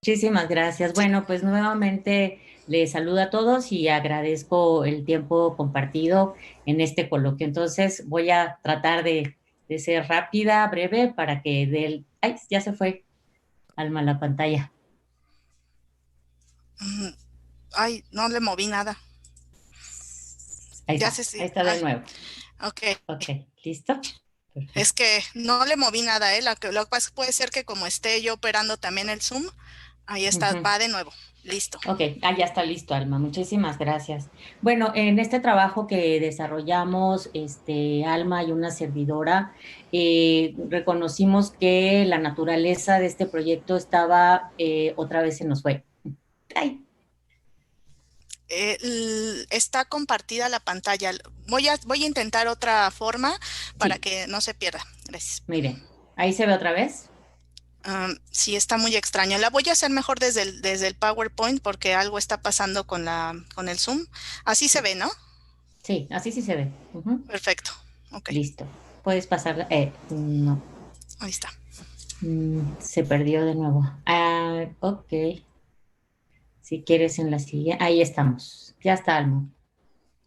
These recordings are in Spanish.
Muchísimas gracias. Sí. Bueno, pues nuevamente les saludo a todos y agradezco el tiempo compartido en este coloquio. Entonces voy a tratar de ser rápida, breve, para que del... ¡Ay! Ya se fue Alma la pantalla. Mm, Ay, no le moví nada. Ahí Ya está, sé ahí si. está de Ay, nuevo. ok. Ok, ¿listo? Es Perfecto. que no le moví nada, ¿eh? Lo que pasa es que puede ser que como esté yo operando también el Zoom, ahí está, Ujú. va de nuevo. Listo. Ok, ya está listo, Alma. Muchísimas gracias. Bueno, en este trabajo que desarrollamos, Alma y una servidora, reconocimos que la naturaleza de este proyecto estaba, otra vez se nos fue. Ay, Está compartida la pantalla. Voy a intentar otra forma para sí, que no se pierda. Gracias. miren, ahí se ve otra vez. Sí, está muy extraño. La voy a hacer mejor desde el PowerPoint porque algo está pasando con el Zoom. Así se Sí, ve, ¿no? sí, así sí se ve. Ujú. Perfecto. Ok, Listo. Puedes pasar. No, ahí está. se perdió de nuevo. Ok. Si quieres en la siguiente. Ahí estamos. Ya está, Alma.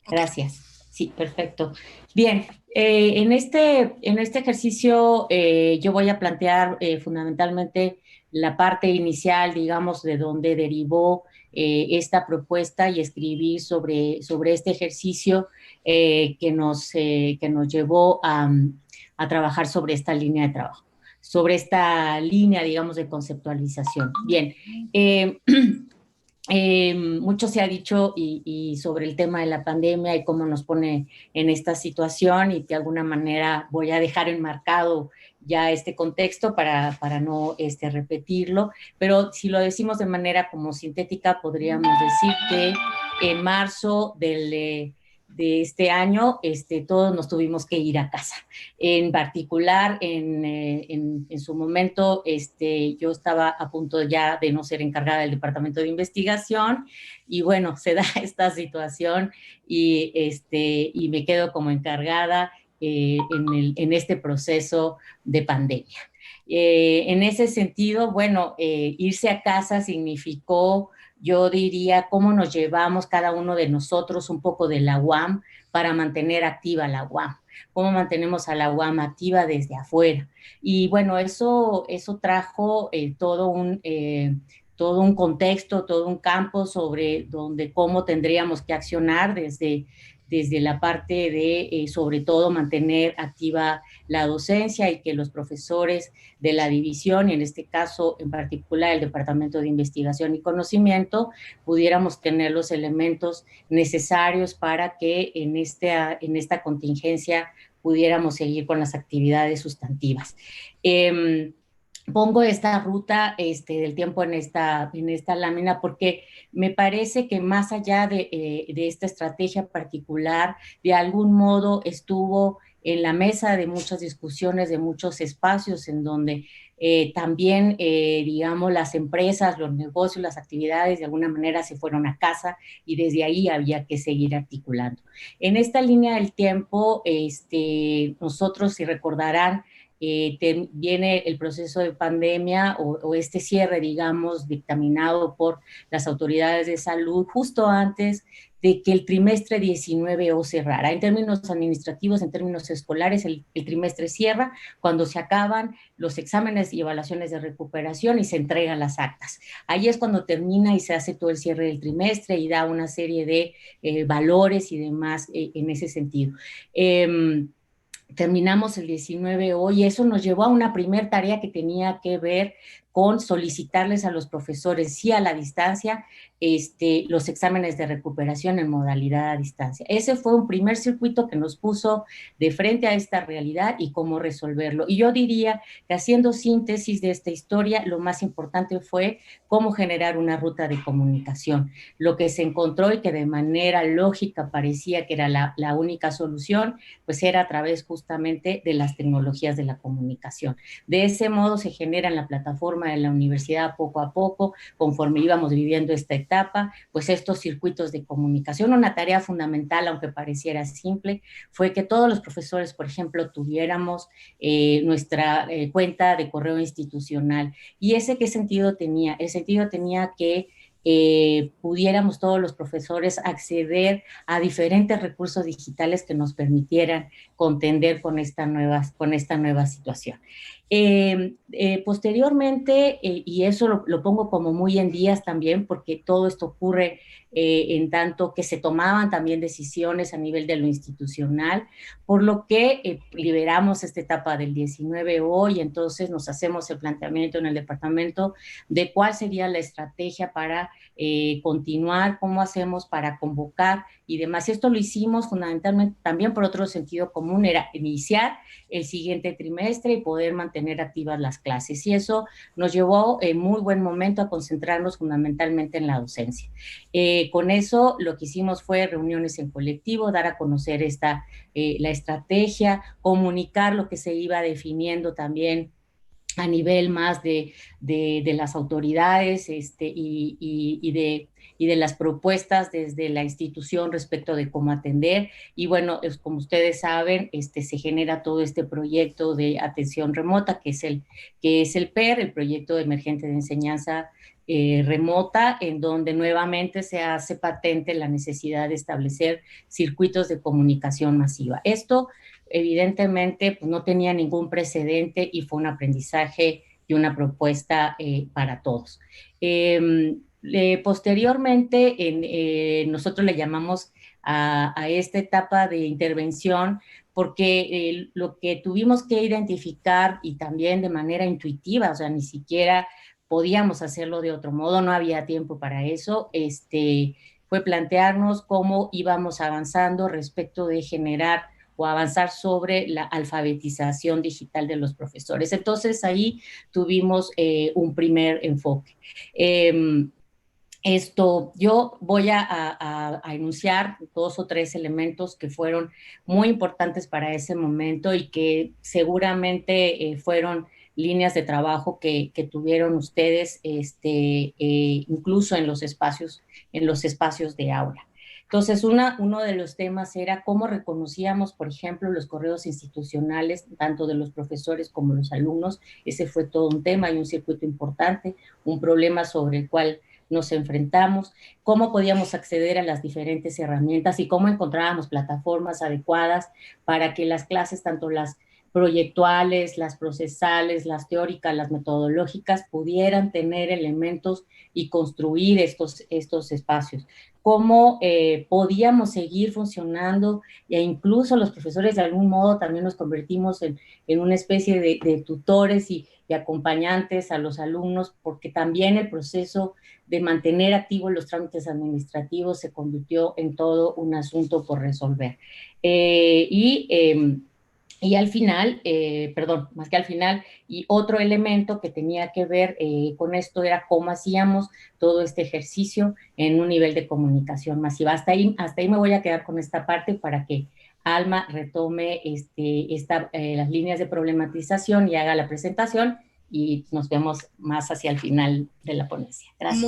Ok. Gracias. Sí, perfecto. Bien, en este ejercicio yo voy a plantear fundamentalmente la parte inicial, digamos, de donde derivó esta propuesta y escribir sobre este ejercicio que nos llevó a trabajar sobre esta línea de trabajo, sobre esta línea, digamos, de conceptualización. Bien, eh, mucho se ha dicho y sobre el tema de la pandemia y cómo nos pone en esta situación y de alguna manera voy a dejar enmarcado ya este contexto para no repetirlo, pero si lo decimos de manera como sintética, podríamos decir que en marzo de este año todos nos tuvimos que ir a casa. En particular, en su momento, yo estaba a punto ya de no ser encargada del departamento de investigación y bueno, se da esta situación y me quedo como encargada en este proceso de pandemia. En ese sentido, bueno, irse a casa significó, yo diría, cómo nos llevamos cada uno de nosotros un poco de la UAM para mantener activa la UAM, cómo mantenemos a la UAM activa desde afuera. Y bueno, eso trajo todo un contexto, todo un campo sobre donde cómo tendríamos que accionar desde la parte de, sobre todo, mantener activa la docencia y que los profesores de la división, y en este caso en particular el Departamento de Investigación y Conocimiento, pudiéramos tener los elementos necesarios para que en esta contingencia pudiéramos seguir con las actividades sustantivas. Pongo esta ruta del tiempo en esta lámina porque me parece que más allá de esta estrategia particular, de algún modo estuvo en la mesa de muchas discusiones, de muchos espacios en donde también, digamos, las empresas, los negocios, las actividades de alguna manera se fueron a casa y desde ahí había que seguir articulando. En esta línea del tiempo, nosotros, si recordarán, viene el proceso de pandemia o este cierre, digamos, dictaminado por las autoridades de salud justo antes de que el trimestre 19 o cerrara. En términos administrativos, en términos escolares, el trimestre cierra cuando se acaban los exámenes y evaluaciones de recuperación y se entregan las actas. Ahí es cuando termina y se hace todo el cierre del trimestre y da una serie de valores y demás en ese sentido. Terminamos el 19 hoy, eso nos llevó a una primer tarea que tenía que ver con solicitarles a los profesores, sí a la distancia, los exámenes de recuperación en modalidad a distancia. Ese fue un primer circuito que nos puso de frente a esta realidad y cómo resolverlo. Y yo diría que haciendo síntesis de esta historia, lo más importante fue cómo generar una ruta de comunicación. Lo que se encontró y que de manera lógica parecía que era la única solución, pues era a través justamente de las tecnologías de la comunicación. De ese modo se genera en la plataforma reforma de la universidad poco a poco, conforme íbamos viviendo esta etapa, pues estos circuitos de comunicación, una tarea fundamental, aunque pareciera simple, fue que todos los profesores, por ejemplo, tuviéramos nuestra cuenta de correo institucional. ¿Y ese qué sentido tenía? El sentido tenía que pudiéramos todos los profesores acceder a diferentes recursos digitales que nos permitieran contender con esta nueva situación. Posteriormente, y eso lo pongo como muy en días también, porque todo esto ocurre en tanto que se tomaban también decisiones a nivel de lo institucional, por lo que liberamos esta etapa del 19 hoy, entonces nos hacemos el planteamiento en el departamento de cuál sería la estrategia para continuar, cómo hacemos para convocar y demás. Esto lo hicimos fundamentalmente también por otro sentido común, era iniciar el siguiente trimestre y poder mantener activas las clases. Y eso nos llevó en muy buen momento a concentrarnos fundamentalmente en la docencia. Con eso lo que hicimos fue reuniones en colectivo, dar a conocer la estrategia, comunicar lo que se iba definiendo también a nivel más de las autoridades y de las propuestas desde la institución respecto de cómo atender. Y bueno, como ustedes saben, se genera todo este proyecto de atención remota, que es el PER, el Proyecto Emergente de Enseñanza remota, en donde nuevamente se hace patente la necesidad de establecer circuitos de comunicación masiva. Esto evidentemente pues, no tenía ningún precedente y fue un aprendizaje y una propuesta para todos. Posteriormente, nosotros le llamamos a esta etapa de intervención porque lo que tuvimos que identificar y también de manera intuitiva, o sea, ni siquiera podíamos hacerlo de otro modo, no había tiempo para eso, fue plantearnos cómo íbamos avanzando respecto de generar o avanzar sobre la alfabetización digital de los profesores. Entonces ahí tuvimos un primer enfoque. Yo voy a enunciar 2 o 3 elementos que fueron muy importantes para ese momento y que seguramente fueron líneas de trabajo que tuvieron ustedes incluso en los espacios de aula. Entonces, uno de los temas era cómo reconocíamos, por ejemplo, los correos institucionales, tanto de los profesores como los alumnos. Ese fue todo un tema y un circuito importante, un problema sobre el cual nos enfrentamos, cómo podíamos acceder a las diferentes herramientas y cómo encontrábamos plataformas adecuadas para que las clases, tanto las proyectuales, las procesales, las teóricas, las metodológicas, pudieran tener elementos y construir estos espacios. Cómo podíamos seguir funcionando e incluso los profesores de algún modo también nos convertimos en una especie de tutores y acompañantes a los alumnos, porque también el proceso de mantener activos los trámites administrativos se convirtió en todo un asunto por resolver. Y al final, más que al final, y otro elemento que tenía que ver con esto era cómo hacíamos todo este ejercicio en un nivel de comunicación masiva. Hasta ahí me voy a quedar con esta parte para que Alma retome las líneas de problematización y haga la presentación y nos vemos más hacia el final de la ponencia. Gracias.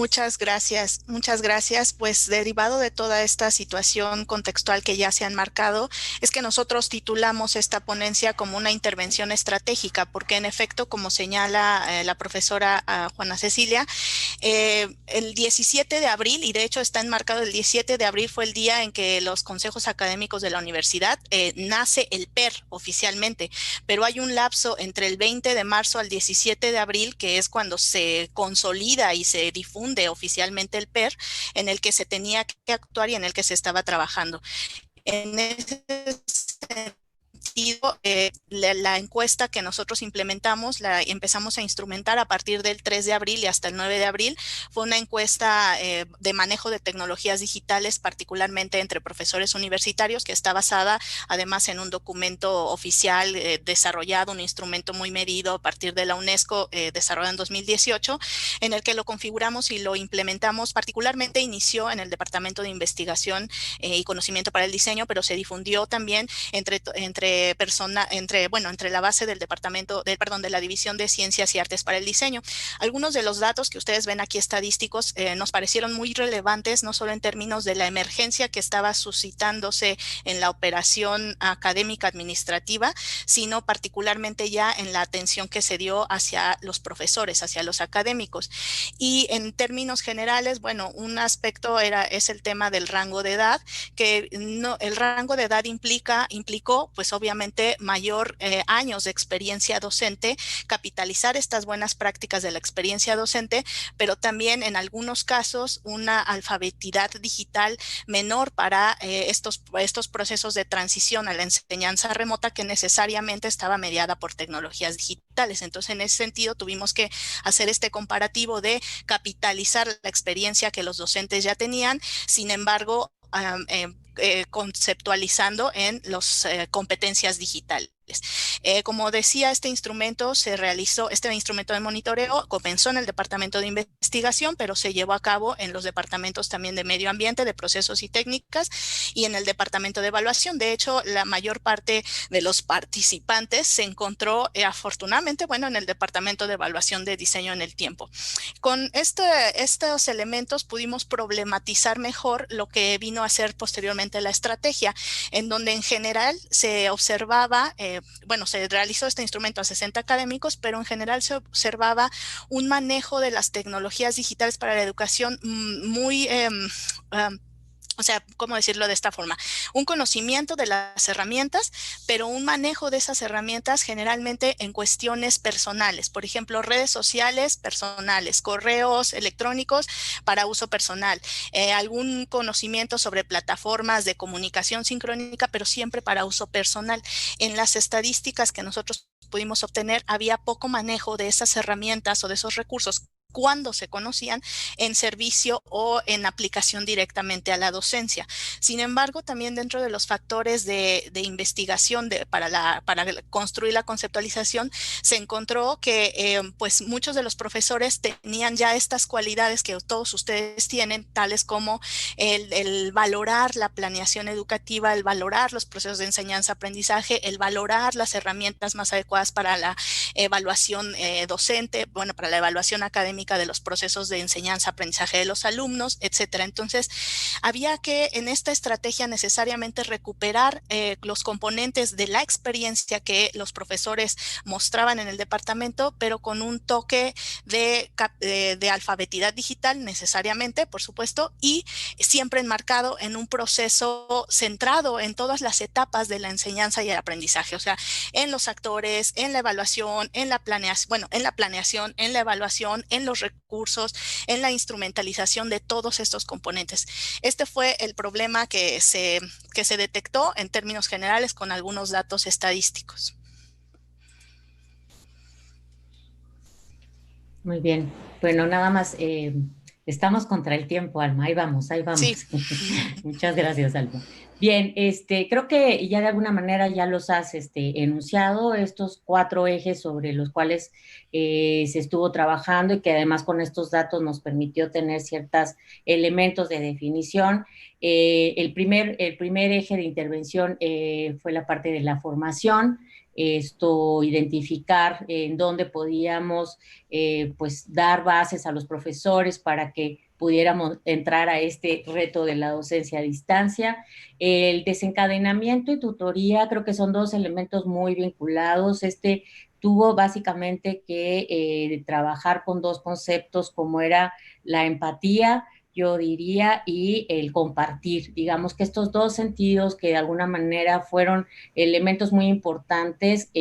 Muchas gracias. Pues derivado de toda esta situación contextual que ya se han marcado, es que nosotros titulamos esta ponencia como una intervención estratégica, porque en efecto, como señala la profesora Juana Cecilia, el 17 de abril, y de hecho está enmarcado el 17 de abril, fue el día en que los consejos académicos de la universidad nace el PER oficialmente, pero hay un lapso entre el 20 de marzo al 17 de abril, que es cuando se consolida y se difunde oficialmente el PER, en el que se tenía que actuar y en el que se estaba trabajando. En ese sentido, la encuesta que nosotros implementamos, la empezamos a instrumentar a partir del 3 de abril y hasta el 9 de abril. Fue una encuesta de manejo de tecnologías digitales, particularmente entre profesores universitarios, que está basada además en un documento oficial desarrollado, un instrumento muy medido a partir de la UNESCO, desarrollado en 2018, en el que lo configuramos y lo implementamos. Particularmente inició en el Departamento de Investigación y Conocimiento para el Diseño, pero se difundió también entre entre la base del de la División de Ciencias y Artes para el Diseño. Algunos de los datos que ustedes ven aquí estadísticos nos parecieron muy relevantes, no solo en términos de la emergencia que estaba suscitándose en la operación académica administrativa, sino particularmente ya en la atención que se dio hacia los profesores, hacia los académicos. Y en términos generales, bueno, un aspecto es el tema del rango de edad, que el rango de edad implicó, pues obviamente, mayor años de experiencia docente, capitalizar estas buenas prácticas de la experiencia docente, pero también en algunos casos una alfabetidad digital menor para estos procesos de transición a la enseñanza remota que necesariamente estaba mediada por tecnologías digitales. Entonces, en ese sentido, tuvimos que hacer este comparativo de capitalizar la experiencia que los docentes ya tenían, sin embargo, conceptualizando en las competencias digitales. Como decía, este instrumento de monitoreo comenzó en el Departamento de Investigación, pero se llevó a cabo en los departamentos también de Medio Ambiente, de Procesos y Técnicas, y en el Departamento de Evaluación. De hecho, la mayor parte de los participantes se encontró afortunadamente, bueno, en el Departamento de Evaluación de Diseño en el Tiempo. Con estos elementos pudimos problematizar mejor lo que vino a ser posteriormente la estrategia, en donde en general se observaba, se realizó este instrumento a 60 académicos, pero en general se observaba un manejo de las tecnologías digitales para la educación muy... o sea, ¿cómo decirlo de esta forma? Un conocimiento de las herramientas, pero un manejo de esas herramientas generalmente en cuestiones personales. Por ejemplo, redes sociales personales, correos electrónicos para uso personal, algún conocimiento sobre plataformas de comunicación sincrónica, pero siempre para uso personal. En las estadísticas que nosotros pudimos obtener, había poco manejo de esas herramientas o de esos recursos cuando se conocían en servicio o en aplicación directamente a la docencia. Sin embargo, también dentro de los factores de investigación para construir la conceptualización, se encontró que pues muchos de los profesores tenían ya estas cualidades que todos ustedes tienen, tales como el valorar la planeación educativa, el valorar los procesos de enseñanza-aprendizaje, el valorar las herramientas más adecuadas para la evaluación docente, bueno, para la evaluación académica de los procesos de enseñanza-aprendizaje de los alumnos, etcétera. Entonces, había que en esta estrategia necesariamente recuperar los componentes de la experiencia que los profesores mostraban en el departamento, pero con un toque de alfabetidad digital necesariamente, por supuesto, y siempre enmarcado en un proceso centrado en todas las etapas de la enseñanza y el aprendizaje, o sea, en los actores, en la evaluación, en la planeación, en la evaluación, en los recursos, en la instrumentalización de todos estos componentes. Este fue el problema que se detectó en términos generales con algunos datos estadísticos. Muy bien. Bueno, nada más, estamos contra el tiempo, Alma. Ahí vamos, ahí vamos. Sí. Muchas gracias, Alma. Bien, creo que ya de alguna manera ya los has enunciado, estos 4 ejes sobre los cuales se estuvo trabajando y que además con estos datos nos permitió tener ciertos elementos de definición. El primer eje de intervención fue la parte de la formación, identificar en dónde podíamos pues dar bases a los profesores para que pudiéramos entrar a este reto de la docencia a distancia. El desencadenamiento y tutoría creo que son 2 elementos muy vinculados. Tuvo básicamente que trabajar con 2 conceptos como era la empatía, yo diría, y el compartir. Digamos que estos 2 sentidos que de alguna manera fueron elementos muy importantes,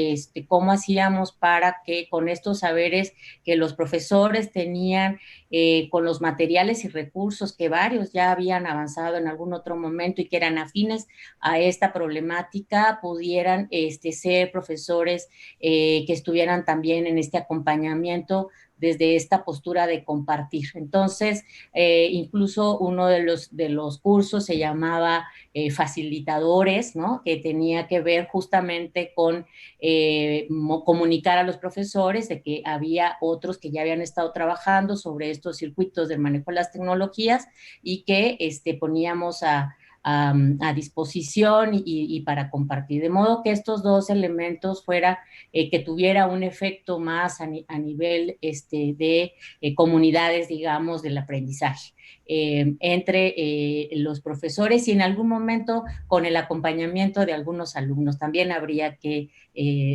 cómo hacíamos para que con estos saberes que los profesores tenían, con los materiales y recursos que varios ya habían avanzado en algún otro momento y que eran afines a esta problemática, pudieran ser profesores que estuvieran también en este acompañamiento desde esta postura de compartir. Entonces, incluso uno de los cursos se llamaba facilitadores, ¿no? Que tenía que ver justamente con comunicar a los profesores de que había otros que ya habían estado trabajando sobre estos circuitos de manejo de las tecnologías y que poníamos a a disposición y para compartir. De modo que estos dos elementos fuera que tuviera un efecto más a nivel de comunidades, digamos, del aprendizaje. Entre los profesores y en algún momento con el acompañamiento de algunos alumnos, también habría que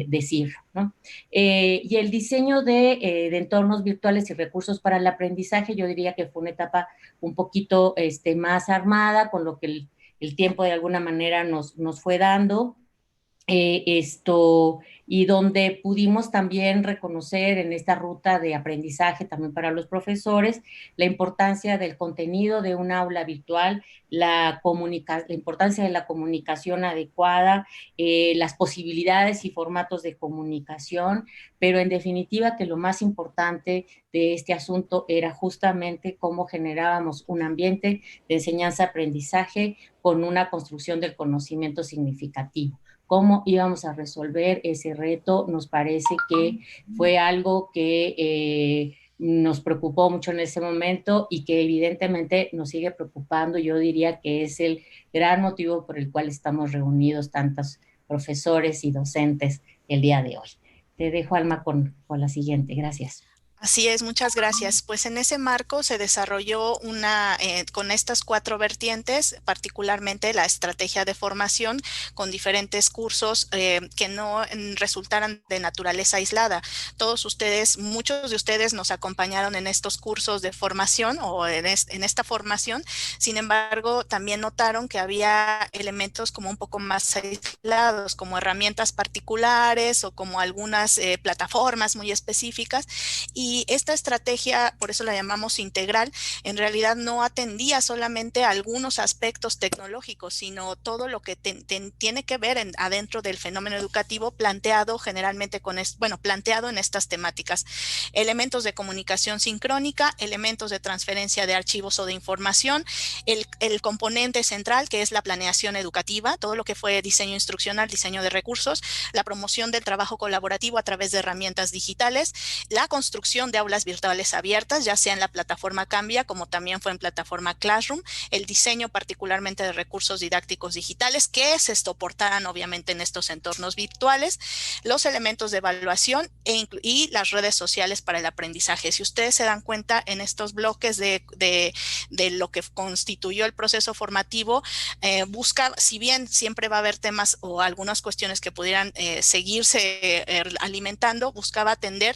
decirlo, ¿no? Y el diseño de entornos virtuales y recursos para el aprendizaje, yo diría que fue una etapa un poquito más armada, con lo que el tiempo de alguna manera nos fue dando. Y donde pudimos también reconocer en esta ruta de aprendizaje también para los profesores la importancia del contenido de un aula virtual, la importancia de la comunicación adecuada, las posibilidades y formatos de comunicación, pero en definitiva que lo más importante de este asunto era justamente cómo generábamos un ambiente de enseñanza-aprendizaje con una construcción del conocimiento significativo. Cómo íbamos a resolver ese reto, nos parece que fue algo que nos preocupó mucho en ese momento y que evidentemente nos sigue preocupando. Yo diría que es el gran motivo por el cual estamos reunidos tantos profesores y docentes el día de hoy. Te dejo, Alma, con la siguiente. Gracias. Así es, muchas gracias. Pues en ese marco se desarrolló con estas 4 vertientes, particularmente la estrategia de formación con diferentes cursos que no resultaran de naturaleza aislada. Todos ustedes, muchos de ustedes nos acompañaron en estos cursos de formación o en esta formación. Sin embargo, también notaron que había elementos como un poco más aislados, como herramientas particulares o como algunas plataformas muy específicas. Y esta estrategia, por eso la llamamos integral, en realidad no atendía solamente a algunos aspectos tecnológicos, sino todo lo que tiene que ver adentro del fenómeno educativo planteado generalmente planteado en estas temáticas. Elementos de comunicación sincrónica, elementos de transferencia de archivos o de información, el componente central que es la planeación educativa, todo lo que fue diseño instruccional, diseño de recursos, la promoción del trabajo colaborativo a través de herramientas digitales, la construcción de aulas virtuales abiertas, ya sea en la plataforma Cambia, como también fue en plataforma Classroom, el diseño particularmente de recursos didácticos digitales que se soportaran obviamente en estos entornos virtuales, los elementos de evaluación y las redes sociales para el aprendizaje. Si ustedes se dan cuenta en estos bloques de lo que constituyó el proceso formativo, busca, si bien siempre va a haber temas o algunas cuestiones que pudieran seguirse alimentando, buscaba atender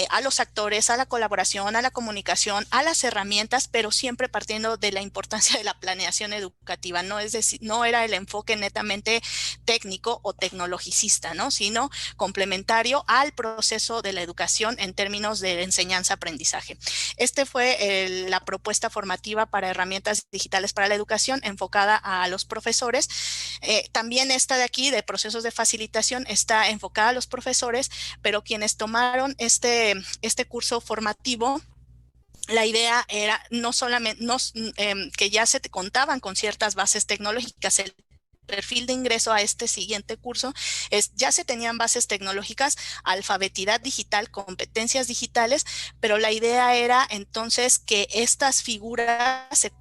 a los actores, a la colaboración, a la comunicación, a las herramientas, pero siempre partiendo de la importancia de la planeación educativa, ¿no? Es decir, no era el enfoque netamente técnico o tecnologicista, ¿no? Sino complementario al proceso de la educación en términos de enseñanza-aprendizaje. Fue la propuesta formativa para herramientas digitales para la educación enfocada a los profesores. También esta de aquí, de procesos de facilitación, está enfocada a los profesores, pero quienes tomaron este curso formativo, la idea era no solamente que ya se contaban con ciertas bases tecnológicas. El perfil de ingreso a este siguiente curso ya se tenían bases tecnológicas, alfabetidad digital, competencias digitales, pero la idea era entonces que estas figuras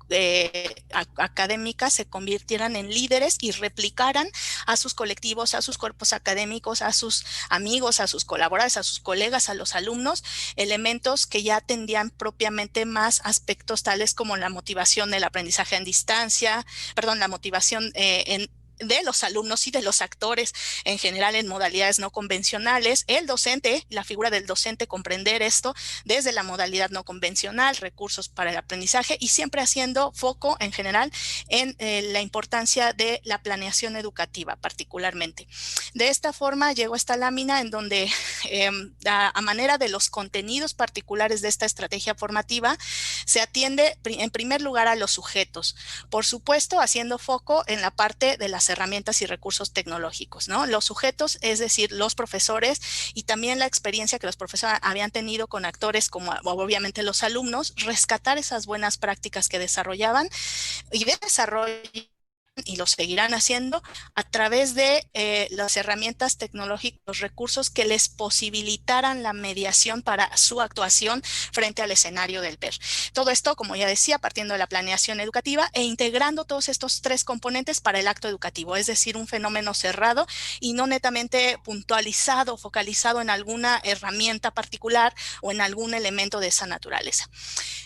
académicas se convirtieran en líderes y replicaran a sus colectivos, a sus cuerpos académicos, a sus amigos, a sus colaboradores, a sus colegas, a los alumnos, elementos que ya atendían propiamente más aspectos tales como la motivación del aprendizaje en distancia, la motivación de los alumnos y de los actores en general en modalidades no convencionales, el docente, la figura del docente, comprender esto desde la modalidad no convencional, recursos para el aprendizaje y siempre haciendo foco en general en la importancia de la planeación educativa particularmente. De esta forma llegó esta lámina en donde a manera de los contenidos particulares de esta estrategia formativa se atiende en primer lugar a los sujetos, por supuesto haciendo foco en la parte de las herramientas y recursos tecnológicos, ¿no? Los sujetos, es decir, los profesores y también la experiencia que los profesores habían tenido con actores como obviamente los alumnos, rescatar esas buenas prácticas que desarrollaban y de desarrollo y lo seguirán haciendo a través de las herramientas tecnológicas, los recursos que les posibilitaran la mediación para su actuación frente al escenario del PER. Todo esto, como ya decía, partiendo de la planeación educativa e integrando todos estos tres componentes para el acto educativo, es decir, un fenómeno cerrado y no netamente puntualizado, focalizado en alguna herramienta particular o en algún elemento de esa naturaleza.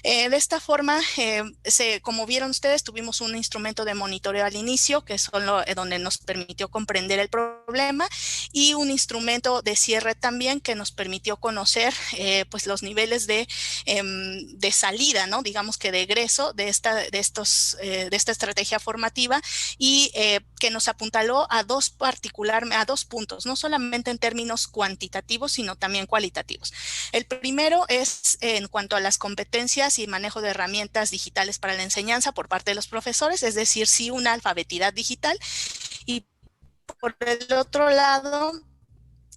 De esta forma, como vieron ustedes, tuvimos un instrumento de monitoreo al inicio, que es donde nos permitió comprender el problema, y un instrumento de cierre también que nos permitió conocer pues los niveles de salida, ¿no? Digamos que de egreso de esta estrategia formativa, y que nos apuntaló a dos puntos, no solamente en términos cuantitativos, sino también cualitativos. El primero es en cuanto a las competencias y manejo de herramientas digitales para la enseñanza por parte de los profesores, es decir, sí una alfabetidad digital, y por el otro lado,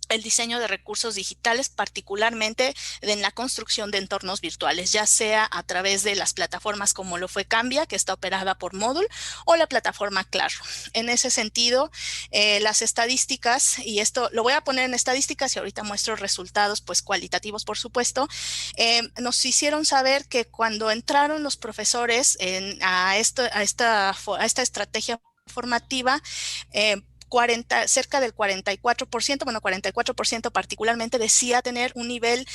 el diseño de recursos digitales, particularmente en la construcción de entornos virtuales, ya sea a través de las plataformas como lo fue Cambia, que está operada por Moodle, o la plataforma Classroom. En ese sentido, las estadísticas, y esto lo voy a poner en estadísticas y ahorita muestro resultados pues cualitativos, por supuesto, nos hicieron saber que cuando entraron los profesores a esta estrategia formativa, cerca del 44%, bueno, 44% particularmente decía tener un nivel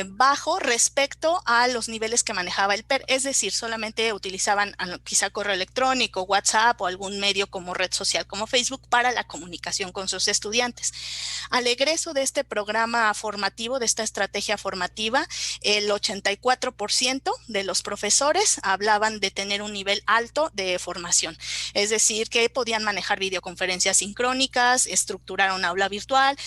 bajo respecto a los niveles que manejaba el PER, es decir, solamente utilizaban quizá correo electrónico, WhatsApp o algún medio como red social como Facebook para la comunicación con sus estudiantes. Al egreso de este programa formativo, de esta estrategia formativa, el 84% de los profesores hablaban de tener un nivel alto de formación, es decir, que podían manejar videoconferencias sincrónicas, estructurar un aula virtual,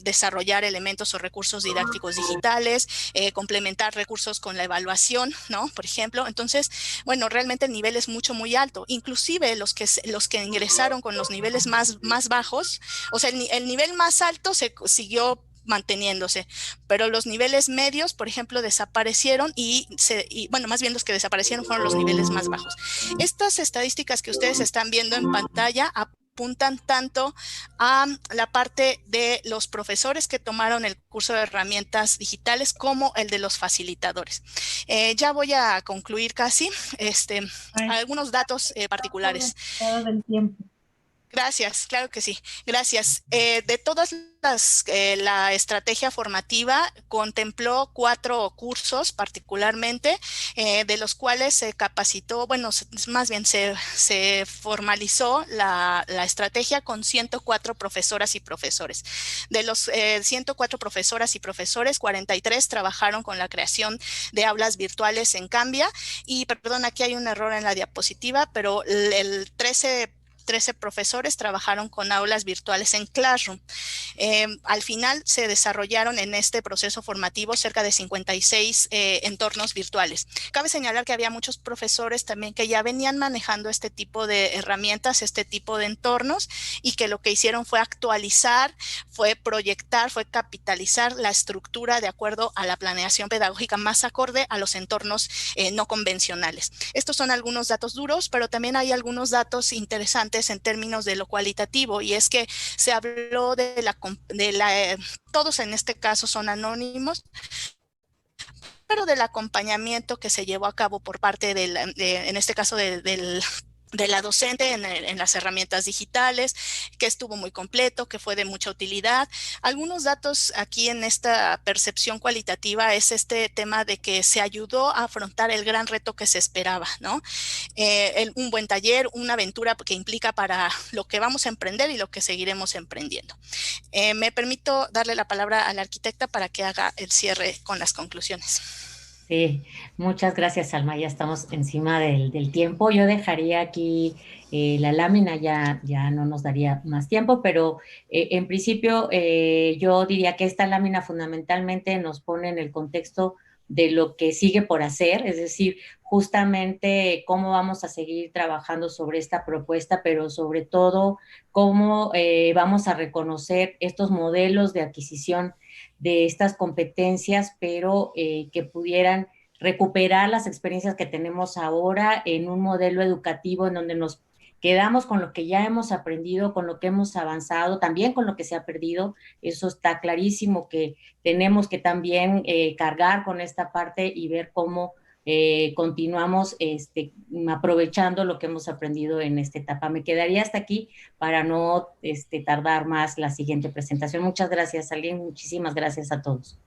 desarrollar elementos o recursos didácticos digitales, complementar recursos con la evaluación, ¿no? Por ejemplo, entonces, bueno, realmente el nivel es muy alto. Inclusive los que ingresaron con los niveles más bajos, o sea, el nivel más alto se siguió manteniéndose, pero los niveles medios, por ejemplo, desaparecieron y bueno, más bien los que desaparecieron fueron los niveles más bajos. Estas estadísticas que ustedes están viendo en pantalla apuntan tanto a la parte de los profesores que tomaron el curso de herramientas digitales como el de los facilitadores. Ya voy a concluir casi, algunos datos particulares. Del tiempo. Gracias, claro que sí, gracias. De todas la estrategia formativa contempló 4 cursos particularmente, de los cuales se capacitó, bueno, más bien se formalizó la estrategia con 104 profesoras y profesores. De los 104 profesoras y profesores, 43 trabajaron con la creación de aulas virtuales en Cambia, y perdón, aquí hay un error en la diapositiva, pero el 13 profesores trabajaron con aulas virtuales en Classroom. Al final se desarrollaron en este proceso formativo cerca de 56 entornos virtuales. Cabe señalar que había muchos profesores también que ya venían manejando este tipo de herramientas, este tipo de entornos, y que lo que hicieron fue actualizar, fue proyectar, fue capitalizar la estructura de acuerdo a la planeación pedagógica más acorde a los entornos no convencionales. Estos son algunos datos duros, pero también hay algunos datos interesantes en términos de lo cualitativo, y es que se habló todos en este caso son anónimos, pero del acompañamiento que se llevó a cabo por parte en este caso de la docente en las herramientas digitales, que estuvo muy completo, que fue de mucha utilidad. Algunos datos aquí en esta percepción cualitativa es este tema de que se ayudó a afrontar el gran reto que se esperaba, ¿no? Un buen taller, una aventura que implica para lo que vamos a emprender y lo que seguiremos emprendiendo. Me permito darle la palabra a la arquitecta para que haga el cierre con las conclusiones. Sí, muchas gracias, Alma. Ya estamos encima del tiempo. Yo dejaría aquí la lámina, ya no nos daría más tiempo, pero en principio yo diría que esta lámina fundamentalmente nos pone en el contexto de lo que sigue por hacer, es decir, justamente cómo vamos a seguir trabajando sobre esta propuesta, pero sobre todo cómo vamos a reconocer estos modelos de adquisición de estas competencias, pero que pudieran recuperar las experiencias que tenemos ahora en un modelo educativo en donde nos quedamos con lo que ya hemos aprendido, con lo que hemos avanzado, también con lo que se ha perdido. Eso está clarísimo, que tenemos que también cargar con esta parte y ver cómo continuamos aprovechando lo que hemos aprendido en esta etapa. Me quedaría hasta aquí para no tardar más la siguiente presentación. Muchas gracias, alguien. Muchísimas gracias a todos.